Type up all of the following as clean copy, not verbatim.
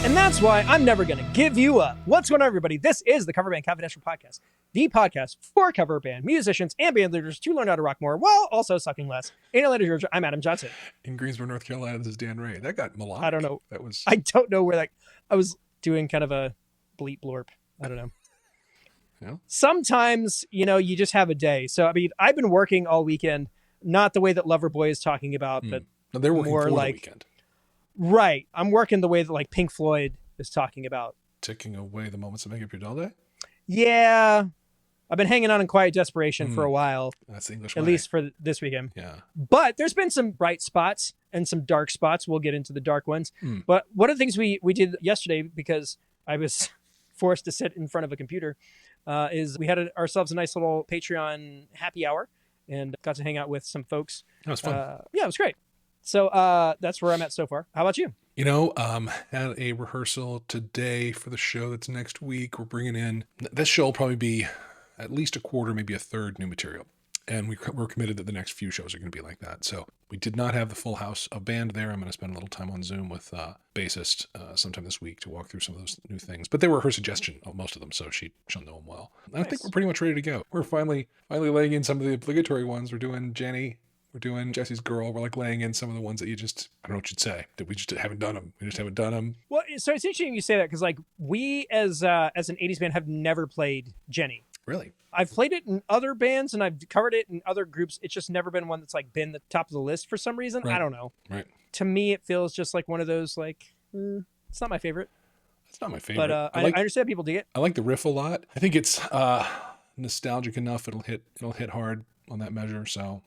And that's why I'm never going to give you up. What's going on, everybody? This is the Cover Band Confidential podcast, the podcast for cover band musicians and band leaders to learn how to rock more while also sucking less. In Atlanta, Georgia, I'm Adam Johnson. In Greensboro, North Carolina, this is Dan Ray. That got melodic. I don't know. I don't know where that. I was doing kind of a bleep blorp. I don't know. Yeah. Sometimes, you just have a day. So, I mean, I've been working all weekend, not the way that Loverboy is talking about, but no, they're working more for like the weekend. Right. I'm working the way that like Pink Floyd is talking about. Ticking away the moments that make up your dull day? Yeah. I've been hanging on in quiet desperation for a while. That's the English At way. least for this weekend. Yeah. But there's been some bright spots and some dark spots. We'll get into the dark ones. But one of the things we did yesterday, because I was forced to sit in front of a computer, is we had ourselves a nice little Patreon happy hour and got to hang out with some folks. That was fun. Yeah, it was great. So that's where I'm at so far. How about you? Had a rehearsal today for the show that's next week. We're bringing in, this show will probably be at least a quarter, maybe a third new material. And we're committed that the next few shows are going to be like that. So we did not have the full house of band there. I'm going to spend a little time on Zoom with bassist sometime this week to walk through some of those new things. But they were her suggestion, most of them, so she'll know them well. And I think we're pretty much ready to go. We're finally laying in some of the obligatory ones. We're doing Jenny. We're doing Jesse's Girl. We're like laying in some of the ones that I don't know what you'd say, that we just haven't done them. We just haven't done them. Well, so it's interesting you say that because like we as an 80s band have never played Jenny. Really? I've played it in other bands and I've covered it in other groups. It's just never been one that's like been the top of the list for some reason. Right. I don't know. Right. To me, it feels just like one of those like, it's not my favorite. It's not my favorite. But I understand people dig it. I like the riff a lot. I think it's nostalgic enough. It'll hit hard on that measure. So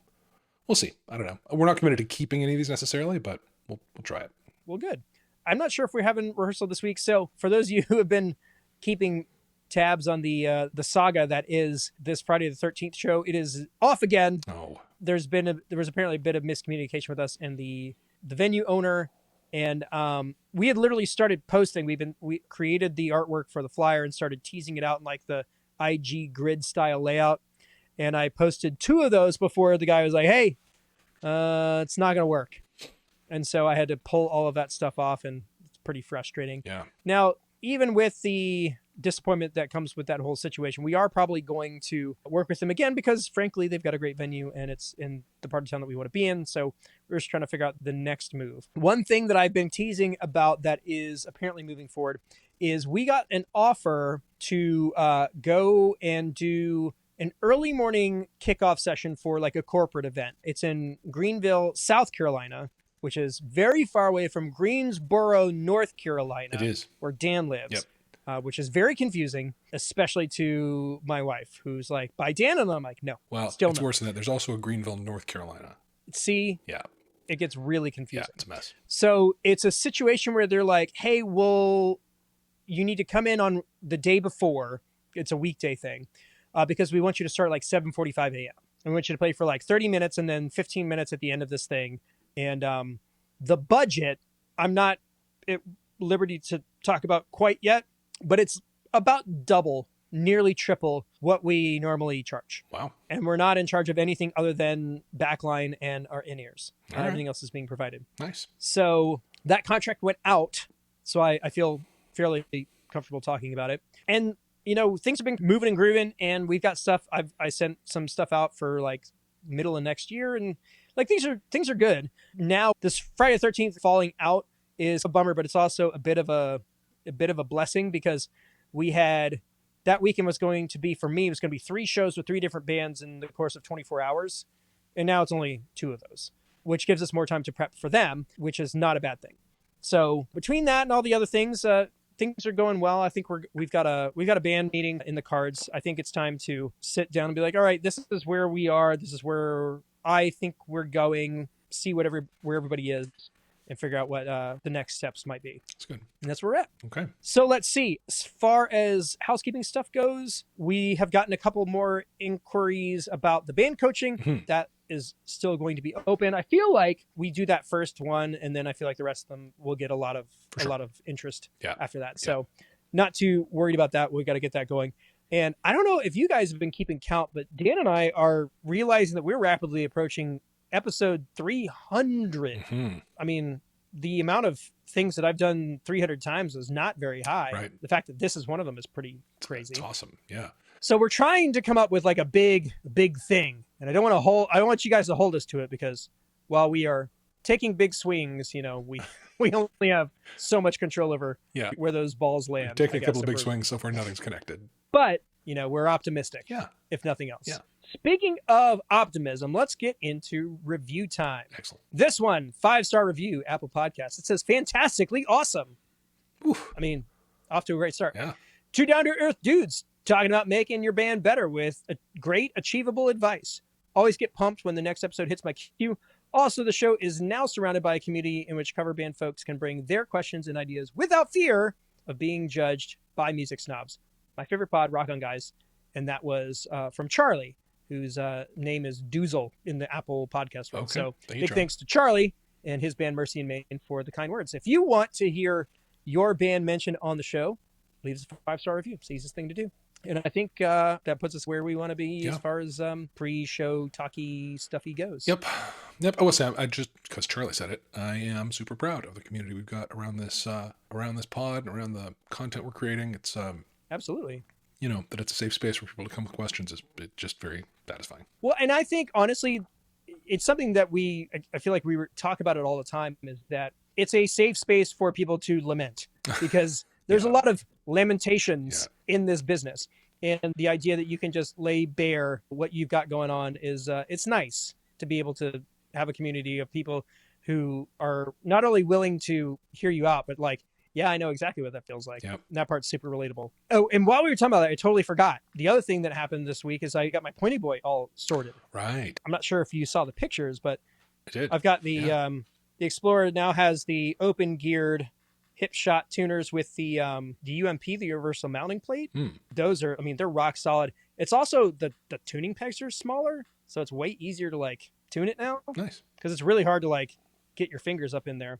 we'll see. I don't know. We're not committed to keeping any of these necessarily, but we'll try it. Well, good. I'm not sure if we're having rehearsal this week. So for those of you who have been keeping tabs on the saga that is this Friday the 13th show, it is off again. Oh. There was apparently a bit of miscommunication with us and the venue owner, and we had literally started posting. We created the artwork for the flyer and started teasing it out in like the IG grid style layout. And I posted 2 of those before the guy was like, "Hey, it's not going to work." And so I had to pull all of that stuff off, and it's pretty frustrating. Yeah. Now, even with the disappointment that comes with that whole situation, we are probably going to work with them again because, frankly, they've got a great venue and it's in the part of town that we want to be in. So we're just trying to figure out the next move. One thing that I've been teasing about that is apparently moving forward is we got an offer to go and do an early morning kickoff session for like a corporate event. It's in Greenville, South Carolina, which is very far away from Greensboro, North Carolina. It is. Where Dan lives. Yep. Which is very confusing, especially to my wife, who's like, "By Dan," and I'm like, "No." Well, still it's no. worse than that. There's also a Greenville, North Carolina. See? Yeah. It gets really confusing. Yeah, it's a mess. So it's a situation where they're like, "Hey, well, you need to come in on the day before." It's a weekday thing, because we want you to start like 7:45 a.m. And we want you to play for like 30 minutes and then 15 minutes at the end of this thing. And the budget, I'm not at liberty to talk about quite yet, but it's about double, nearly triple what we normally charge. Wow. And we're not in charge of anything other than backline and our in-ears. All right. Everything else is being provided. Nice. So that contract went out. So I feel fairly comfortable talking about it. And, things have been moving and grooving, and we've got stuff. I sent some stuff out for like middle of next year, and like things are good. Now this Friday the 13th falling out is a bummer, but it's also a bit of a blessing because we had that weekend was going to be, for me, it was going to be 3 shows with 3 different bands in the course of 24 hours. And now it's only 2 of those, which gives us more time to prep for them, which is not a bad thing. So between that and all the other things, things are going well. I think we've got a band meeting in the cards. I think it's time to sit down and be like, all right, this is where we are. This is where I think we're going, see where everybody is, and figure out what the next steps might be. That's good. And that's where we're at. Okay. So let's see. As far as housekeeping stuff goes, we have gotten a couple more inquiries about the band coaching. Mm-hmm. That is still going to be open. I feel like we do that first one, and then I feel like the rest of them will get a lot of interest after that. So not too worried about that. We got to get that going. And I don't know if you guys have been keeping count, but Dan and I are realizing that we're rapidly approaching episode 300. Mm-hmm. I mean, the amount of things that I've done 300 times is not very high. Right. The fact that this is one of them is pretty crazy. It's awesome. Yeah. So we're trying to come up with like a big thing. And I don't want you guys to hold us to it, because while we are taking big swings, you know, we only have so much control over where those balls land. We've taken a couple of big swings so far, nothing's connected. But, you know, we're optimistic. Yeah. If nothing else. Yeah. Speaking of optimism, let's get into review time. Excellent. This one, 5-star review, Apple Podcasts. It says fantastically awesome. Oof. I mean, off to a great start. Yeah. Two down-to-earth dudes talking about making your band better with great, achievable advice. Always get pumped when the next episode hits my queue. Also, the show is now surrounded by a community in which cover band folks can bring their questions and ideas without fear of being judged by music snobs. My favorite pod, Rock On Guys, and that was from Charlie, whose name is Doozle in the Apple podcast world. Okay. So Thank you, thanks to Charlie and his band Mercy and Main for the kind words. If you want to hear your band mentioned on the show, leave us a 5-star review. It's the easiest thing to do. And I think that puts us where we want to be as far as pre-show talky stuffy goes. Yep. I will say, I just, because Charlie said it, I am super proud of the community we've got around this pod and around the content we're creating. It's absolutely, you know, that it's a safe space for people to come with questions is just very satisfying. Well, and I think honestly, it's something that I feel like we talk about it all the time, is that it's a safe space for people to lament, because there's a lot of lamentations in this business. And the idea that you can just lay bare what you've got going on is, it's nice to be able to have a community of people who are not only willing to hear you out, but like, yeah, I know exactly what that feels like. Yep. And that part's super relatable. Oh, and while we were talking about that, I totally forgot. The other thing that happened this week is I got my Pointy Boy all sorted. Right. I'm not sure if you saw the pictures, but I did. I've got the Explorer now has the open geared hip shot tuners with the UMP, the universal mounting plate. Those are, I mean, they're rock solid. It's also the tuning pegs are smaller, so it's way easier to like tune it now. Nice. Because it's really hard to like get your fingers up in there.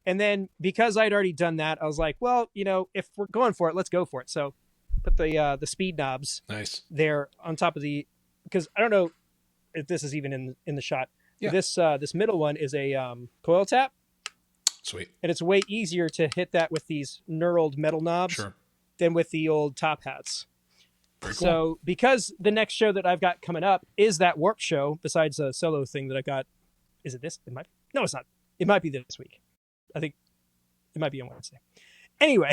And then because I'd already done that, I was like, well, you know, if we're going for it, let's go for it. So put the speed knobs there on top of because I don't know if this is even in the shot. Yeah. This middle one is a coil tap. Sweet. And it's way easier to hit that with these knurled metal knobs than with the old top hats. Very cool. So because the next show that I've got coming up is that Warped show, besides a solo thing that I got. Is it this? No, it's not. It might be this week. I think it might be on Wednesday. Anyway,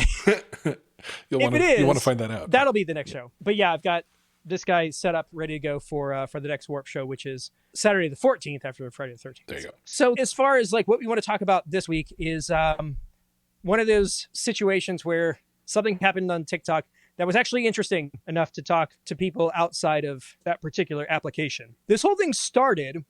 you want to find that out. That'll be the next show. But yeah, I've got this guy set up, ready to go for the next Warped show, which is Saturday the 14th after Friday the 13th. There you go. So as far as like what we want to talk about this week is one of those situations where something happened on TikTok that was actually interesting enough to talk to people outside of that particular application. This whole thing started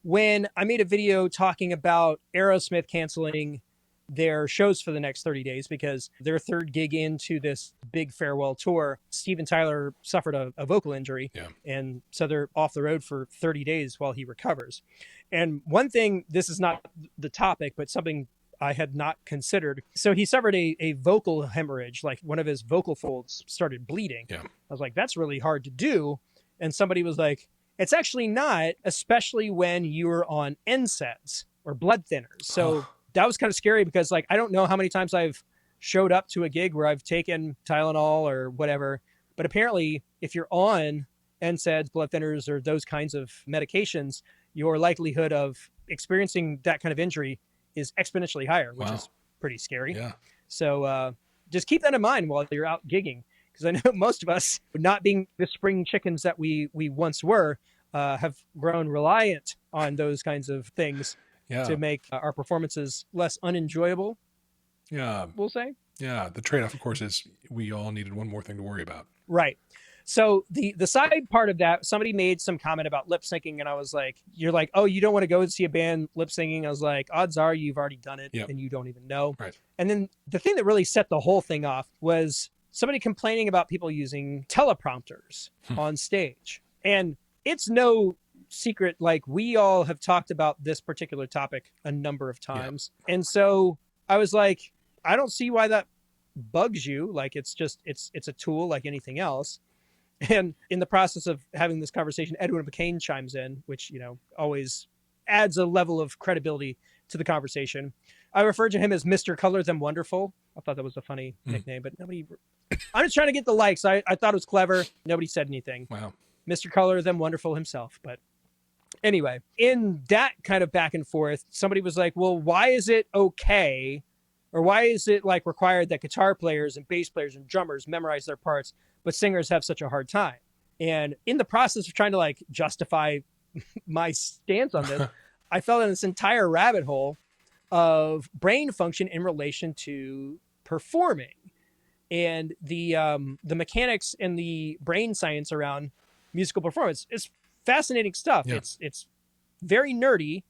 when I made a video talking about Aerosmith canceling their shows for the next 30 days because their third gig into this big farewell tour, Steven Tyler suffered a vocal injury. Yeah. And so they're off the road for 30 days while he recovers. And one thing, this is not the topic, but something I had not considered. So he suffered a vocal hemorrhage, like one of his vocal folds started bleeding. Yeah. I was like, that's really hard to do. And somebody was like, it's actually not, especially when you're on NSAIDs or blood thinners. So that was kind of scary because like, I don't know how many times I've showed up to a gig where I've taken Tylenol or whatever, but apparently if you're on NSAIDs, blood thinners, or those kinds of medications, your likelihood of experiencing that kind of injury is exponentially higher, which is pretty scary. Yeah. So just keep that in mind while you're out gigging, because I know most of us, not being the spring chickens that we once were, have grown reliant on those kinds of things to make our performances less unenjoyable. Yeah. We'll say. Yeah. The trade-off, of course, is we all needed one more thing to worry about. Right. So the side part of that, somebody made some comment about lip syncing, and I was like, you're like, oh, you don't want to go and see a band lip syncing? I was like, odds are you've already done it and you don't even know. Right. And then the thing that really set the whole thing off was somebody complaining about people using teleprompters on stage. And it's no secret, like we all have talked about this particular topic a number of times. Yeah. And so I was like, I don't see why that bugs you. Like it's a tool like anything else. And in the process of having this conversation, Edwin McCain chimes in, which, you know, always adds a level of credibility to the conversation. I referred to him as Mr. Color Them Wonderful. I thought that was a funny nickname, but nobody. I'm just trying to get the likes. I thought it was clever. Nobody said anything. Wow. Mr. Color Them Wonderful himself. But anyway, in that kind of back and forth, somebody was like, well, why is it okay? Or why is it like required that guitar players and bass players and drummers memorize their parts, but singers have such a hard time? And in the process of trying to like justify my stance on this, I fell in this entire rabbit hole of brain function in relation to performing and the mechanics and the brain science around musical performance. It's fascinating stuff. Yeah. It's very nerdy,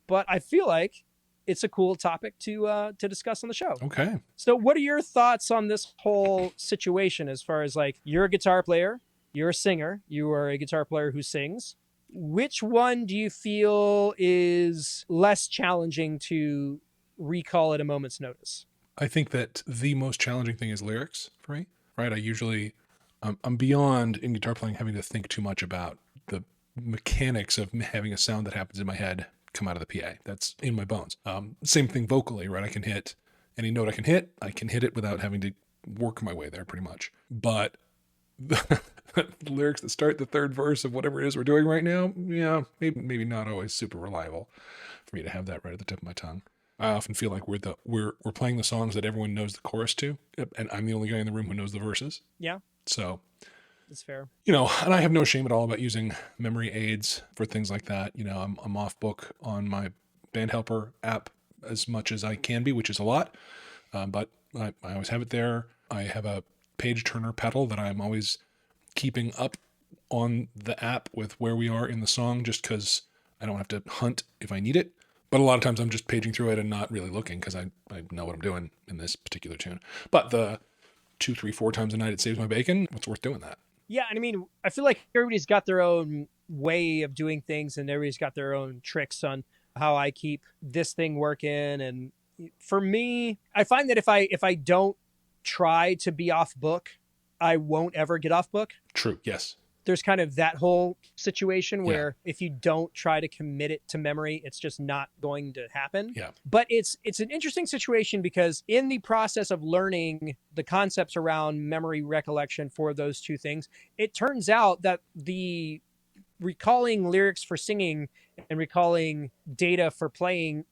but I feel like it's a cool topic to discuss on the show. Okay. So what are your thoughts on this whole situation as far as like, you're a guitar player, you're a singer, you are a guitar player who sings. Which one do you feel is less challenging to recall at a moment's notice? I think that the most challenging thing is lyrics for me, right? I usually, I'm beyond in guitar playing having to think too much about the mechanics of having a sound that happens in my head come out of the PA. That's in my bones. Same thing vocally, right? I can hit any note I can hit it without having to work my way there pretty much. But the lyrics that start the third verse of whatever it is we're doing right now, yeah, maybe not always super reliable for me to have that right at the tip of my tongue. I often feel like we're playing the songs that everyone knows the chorus to, and I'm the only guy in the room who knows the verses. Yeah, So that's fair. and I have no shame at all about using memory aids for things like that. I'm off book on my band helper app as much as I can be, which is a lot. But I always have it there. I have a page turner pedal that I'm always keeping up on the app with where we are in the song, just because I don't have to hunt if I need it. But a lot of times I'm just paging through it and not really looking because I know what I'm doing in this particular tune. But the 2, 3, 4 times a night it saves my bacon, what's worth doing that? Yeah, and I mean, I feel like everybody's got their own way of doing things and everybody's got their own tricks on how I keep this thing working. And for me, I find that if I don't try to be off book, I won't ever get off book. True, yes. There's kind of that whole situation where if you don't try to commit it to memory, it's just not going to happen. Yeah. But it's an interesting situation because in the process of learning the concepts around memory recollection for those two things, it turns out that the recalling lyrics for singing and recalling data for playing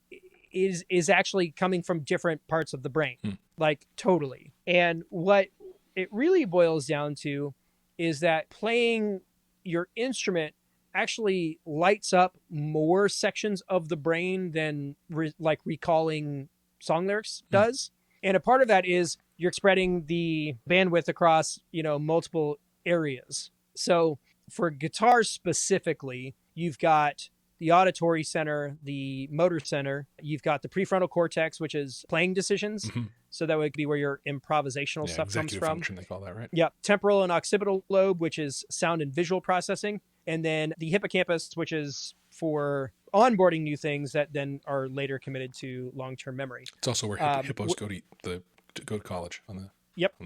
is actually coming from different parts of the brain, like totally. And what it really boils down to is that playing your instrument actually lights up more sections of the brain than recalling song lyrics does. And a part of that is you're spreading the bandwidth across, multiple areas. So for guitar specifically, you've got the auditory center, the motor center, you've got the prefrontal cortex, which is playing decisions. Mm-hmm. So that would be where your improvisational stuff comes from. Function, they call that, right? Yeah. Temporal and occipital lobe, which is sound and visual processing. And then the hippocampus, which is for onboarding new things that then are later committed to long-term memory. It's also where hippos go to college on the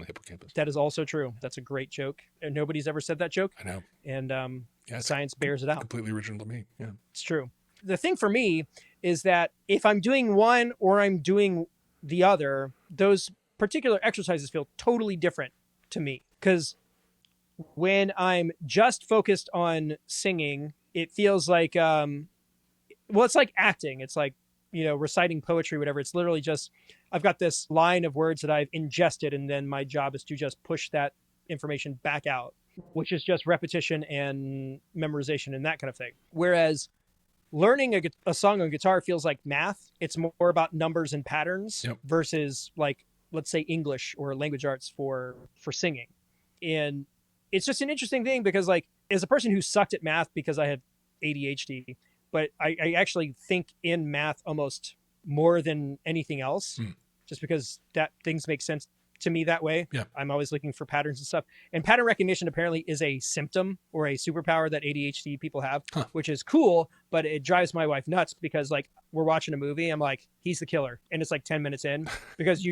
hippocampus. That is also true. That's a great joke. And nobody's ever said that joke. I know. And science bears it out. Completely original to me. Yeah. It's true. The thing for me is that if I'm doing one or I'm doing the other, those particular exercises feel totally different to me. Because when I'm just focused on singing, it feels like, it's like acting. It's like, reciting poetry, whatever. It's literally just, I've got this line of words that I've ingested, and then my job is to just push that information back out, which is just repetition and memorization and that kind of thing. Whereas learning a song on guitar feels like math. It's more about numbers and patterns versus like, let's say English or language arts for singing. And it's just an interesting thing because like, as a person who sucked at math because I had ADHD, but I actually think in math almost more than anything else, just because that things make sense to me that way. Yeah. I'm always looking for patterns and stuff. And pattern recognition apparently is a symptom or a superpower that ADHD people have, which is cool, but it drives my wife nuts because like we're watching a movie. I'm like, he's the killer. And it's like 10 minutes in because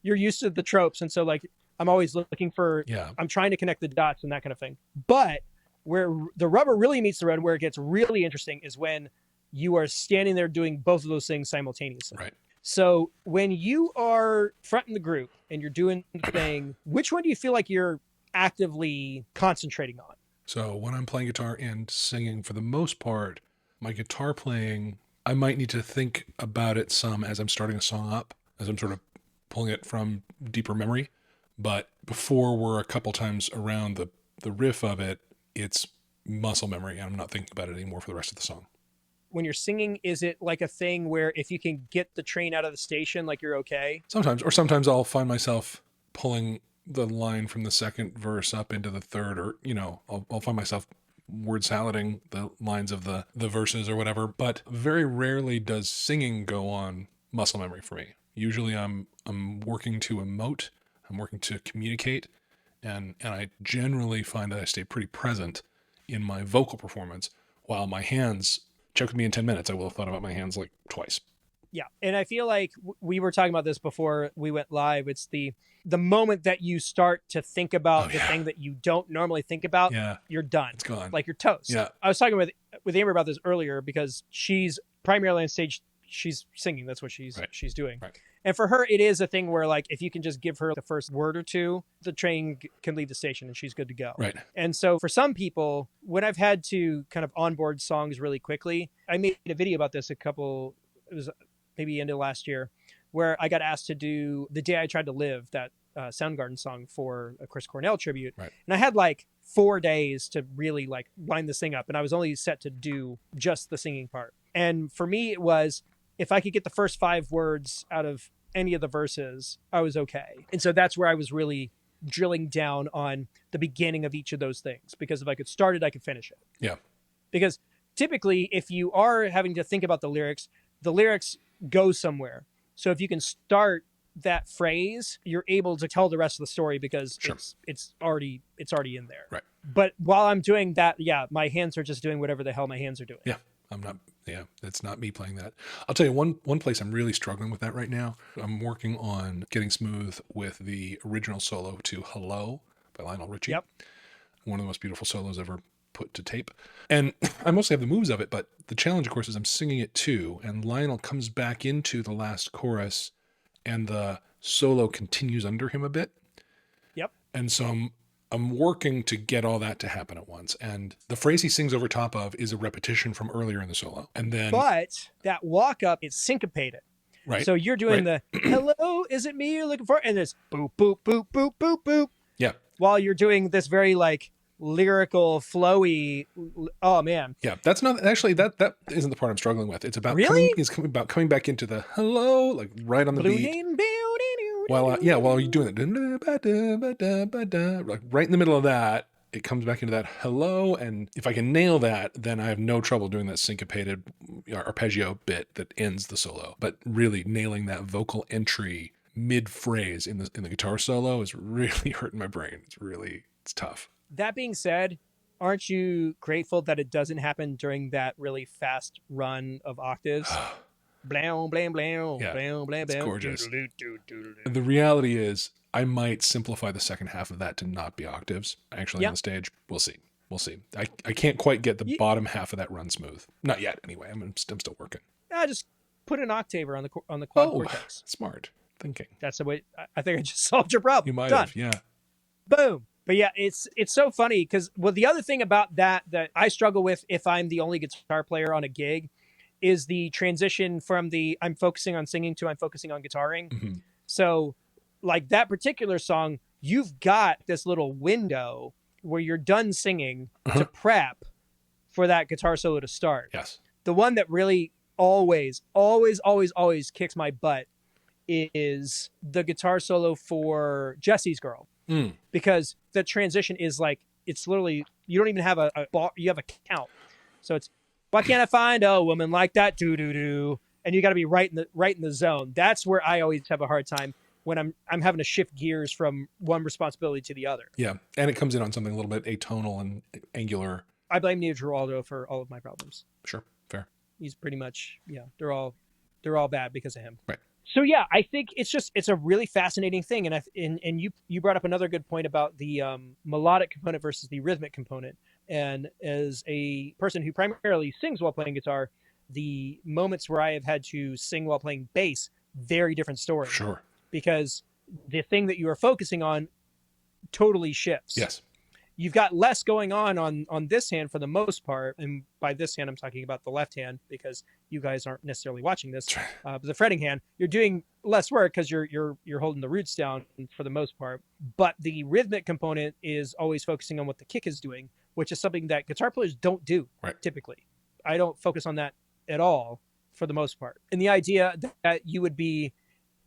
you're used to the tropes. And so like, I'm always looking for, I'm trying to connect the dots and that kind of thing. But where the rubber really meets the road, where it gets really interesting is when you are standing there doing both of those things simultaneously. Right. So when you are fronting the group and you're doing the thing, which one do you feel like you're actively concentrating on? So when I'm playing guitar and singing, for the most part, my guitar playing, I might need to think about it some as I'm starting a song up, as I'm sort of pulling it from deeper memory. But before we're a couple times around the riff of it, it's muscle memory, and I'm not thinking about it anymore for the rest of the song. When you're singing, is it like a thing where if you can get the train out of the station, like you're okay? Sometimes I'll find myself pulling the line from the second verse up into the third, or I'll find myself word salading the lines of the verses or whatever. But very rarely does singing go on muscle memory for me. Usually I'm working to emote, I'm working to communicate, and I generally find that I stay pretty present in my vocal performance, while my hands, check with me in 10 minutes, I will have thought about my hands like twice. Yeah. And I feel like we were talking about this before we went live. It's the moment that you start to think about the thing that you don't normally think about, you're done. It's gone. Like you're toast. Yeah. I was talking with Amber about this earlier because she's primarily on stage, she's singing. That's what she's doing. Right. And for her, it is a thing where like if you can just give her the first word or two, the train can leave the station and she's good to go. Right. And so for some people, when I've had to kind of onboard songs really quickly, I made a video about this it was maybe end of last year, where I got asked to do The Day I Tried to Live, that Soundgarden song for a Chris Cornell tribute. Right. And I had like 4 days to really like line this thing up. And I was only set to do just the singing part. And for me, it was, if I could get the first 5 words out of any of the verses, I was okay. And so that's where I was really drilling down on the beginning of each of those things, because if I could start it, I could finish it. Yeah. Because typically, if you are having to think about the lyrics go somewhere. So if you can start that phrase, you're able to tell the rest of the story because it's already in there. Right. But while I'm doing that, my hands are just doing whatever the hell my hands are doing. Yeah. It's not me playing that. I'll tell you one place I'm really struggling with that right now. I'm working on getting smooth with the original solo to Hello by Lionel Richie. Yep. One of the most beautiful solos ever put to tape. And I mostly have the moves of it, but the challenge, of course, is I'm singing it too, and Lionel comes back into the last chorus and the solo continues under him a bit. Yep. And so I'm working to get all that to happen at once. And the phrase he sings over top of is a repetition from earlier in the solo. And then, but that walk up is syncopated. Right. So you're doing the hello, is it me you're looking for? And there's boop, boop, boop, boop, boop, boop. Yeah. While you're doing this very like lyrical, flowy. Oh man. Yeah. That's not actually, that isn't the part I'm struggling with. It's about coming back into the hello, like right on the beat. While you're doing it, like right in the middle of that, it comes back into that hello. And if I can nail that, then I have no trouble doing that syncopated arpeggio bit that ends the solo. But really nailing that vocal entry mid phrase in the guitar solo is really hurting my brain. It's tough. That being said, aren't you grateful that it doesn't happen during that really fast run of octaves? Blam, blam, blam, Yeah, blam, blam, blam. It's gorgeous. The reality is, I might simplify the second half of that to not be octaves. Actually, on the stage, we'll see. I can't quite get the bottom half of that run smooth. Not yet, anyway. I'm still working. Just put an octaver on the quad cortex. Smart thinking. That's the way. I think I just solved your problem. You might Done. have, yeah. Boom. But yeah, it's so funny because the other thing about that I struggle with if I'm the only guitar player on a gig is the transition from I'm focusing on singing to I'm focusing on guitaring. Mm-hmm. So like that particular song, you've got this little window where you're done singing to prep for that guitar solo to start. Yes. The one that really always kicks my butt is the guitar solo for Jesse's Girl. Because the transition is like, it's literally, you don't even have a bar, you have a count. So it's, why can't I find a woman like that? Do. And you got to be right in the zone. That's where I always have a hard time when I'm having to shift gears from one responsibility to the other. Yeah. And it comes in on something a little bit atonal and angular. I blame Neo Giraldo for all of my problems. Sure. Fair. He's pretty much, they're all bad because of him. Right. So yeah, I think it's a really fascinating thing, and you brought up another good point about the melodic component versus the rhythmic component. And as a person who primarily sings while playing guitar, the moments where I have had to sing while playing bass very different story. Sure. Because the thing that you are focusing on totally shifts. Yes. You've got less going on this hand for the most part, and by this hand I'm talking about the left hand because you guys aren't necessarily watching this. But the fretting hand, you're doing less work because you're holding the roots down for the most part. But the rhythmic component is always focusing on what the kick is doing, which is something that guitar players don't do typically. I don't focus on that at all for the most part. And the idea that you would be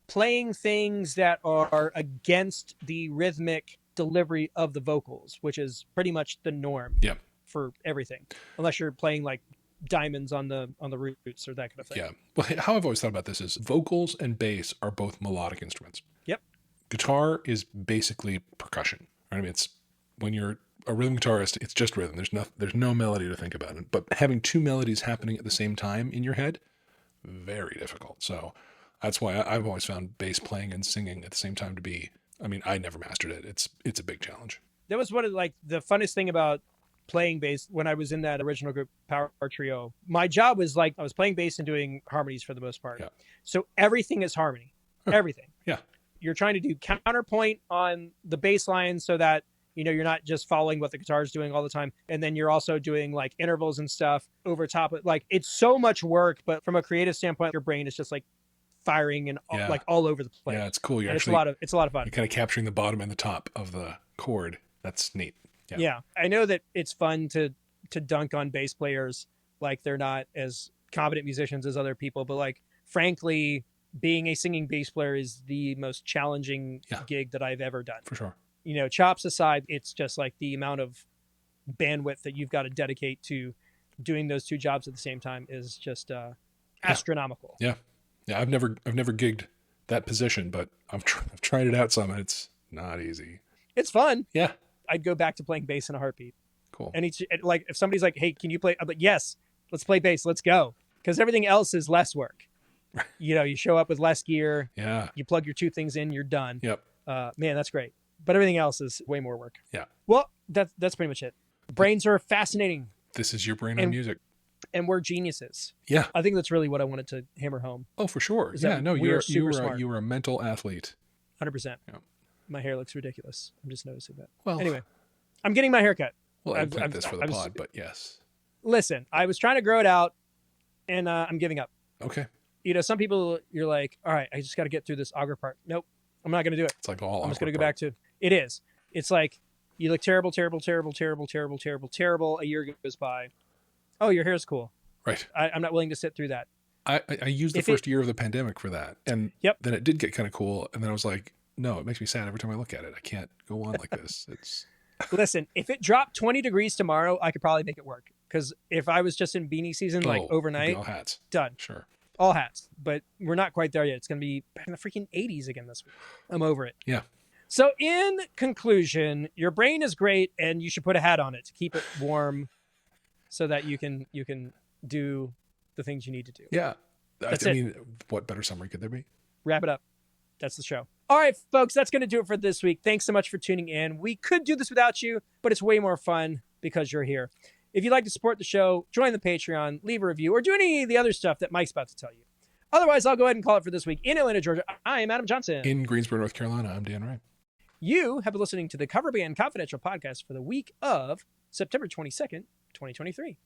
playing things that are against the rhythmic delivery of the vocals, which is pretty much the norm for everything, unless you're playing like diamonds on the roots or that kind of thing. Yeah. Well, how I've always thought about this is vocals and bass are both melodic instruments. Yep. Guitar is basically percussion. Right? I mean, it's when you're a rhythm guitarist, it's just rhythm. There's no melody to think about. But having two melodies happening at the same time in your head, very difficult. So that's why I've always found bass playing and singing at the same time to be, I mean, I never mastered it. It's a big challenge. That was one of like the funnest thing about playing bass when I was in that original group Power Trio. My job was like I was playing bass and doing harmonies for the most part. Yeah. So everything is harmony. Everything. Yeah. You're trying to do counterpoint on the bass line so that you're not just following what the guitar is doing all the time. And then you're also doing like intervals and stuff over top of like it's so much work, but from a creative standpoint, your brain is just like firing and like all over the place. Yeah, it's cool. It's a lot of fun. You're kind of capturing the bottom and the top of the chord. That's neat. Yeah. I know that it's fun to dunk on bass players like they're not as competent musicians as other people, but like frankly, being a singing bass player is the most challenging gig that I've ever done. For sure. Chops aside, it's just like the amount of bandwidth that you've got to dedicate to doing those two jobs at the same time is just astronomical. Yeah. Yeah, I've never gigged that position, but I've tried it out some, and it's not easy. It's fun. Yeah, I'd go back to playing bass in a heartbeat. Cool. And it's like if somebody's like, "Hey, can you play?" I'm like, "Yes, let's play bass. Let's go." Because everything else is less work. You show up with less gear. Yeah. You plug your two things in, you're done. Yep. Man, that's great. But everything else is way more work. Yeah. Well, that's pretty much it. Brains are fascinating. This is your brain on music. And we're geniuses. Yeah. I think that's really what I wanted to hammer home. Oh, for sure. Yeah, no, you were a mental athlete. 100%. Yeah. My hair looks ridiculous. I'm just noticing that. Well, anyway, I'm getting my hair cut. Well, I've planned this for the pod, but yes. Listen, I was trying to grow it out, and I'm giving up. Okay. Some people, you're like, all right, I just got to get through this auger part. Nope, I'm not going to do it. It's like all. I'm just going to go back to. It is. It's like you look terrible, terrible, terrible, terrible, terrible, terrible, terrible. A year goes by. Oh, your hair's cool. Right. I'm not willing to sit through that. I used the first year of the pandemic for that. And then it did get kind of cool. And then I was like, no, it makes me sad every time I look at it. I can't go on like this. Listen, if it dropped 20 degrees tomorrow, I could probably make it work. Because if I was just in beanie season, like overnight, all hats. Done. Sure. All hats. But we're not quite there yet. It's going to be back in the freaking 80s again this week. I'm over it. Yeah. So in conclusion, your brain is great and you should put a hat on it to keep it warm so that you can do the things you need to do. Yeah. That's I mean, what better summary could there be? Wrap it up. That's the show. All right, folks, that's going to do it for this week. Thanks so much for tuning in. We could do this without you, but it's way more fun because you're here. If you'd like to support the show, join the Patreon, leave a review, or do any of the other stuff that Mike's about to tell you. Otherwise, I'll go ahead and call it for this week. In Atlanta, Georgia, I am Adam Johnson. In Greensboro, North Carolina, I'm Dan Ryan. You have been listening to the Cover Band Confidential podcast for the week of September 22nd, 2023.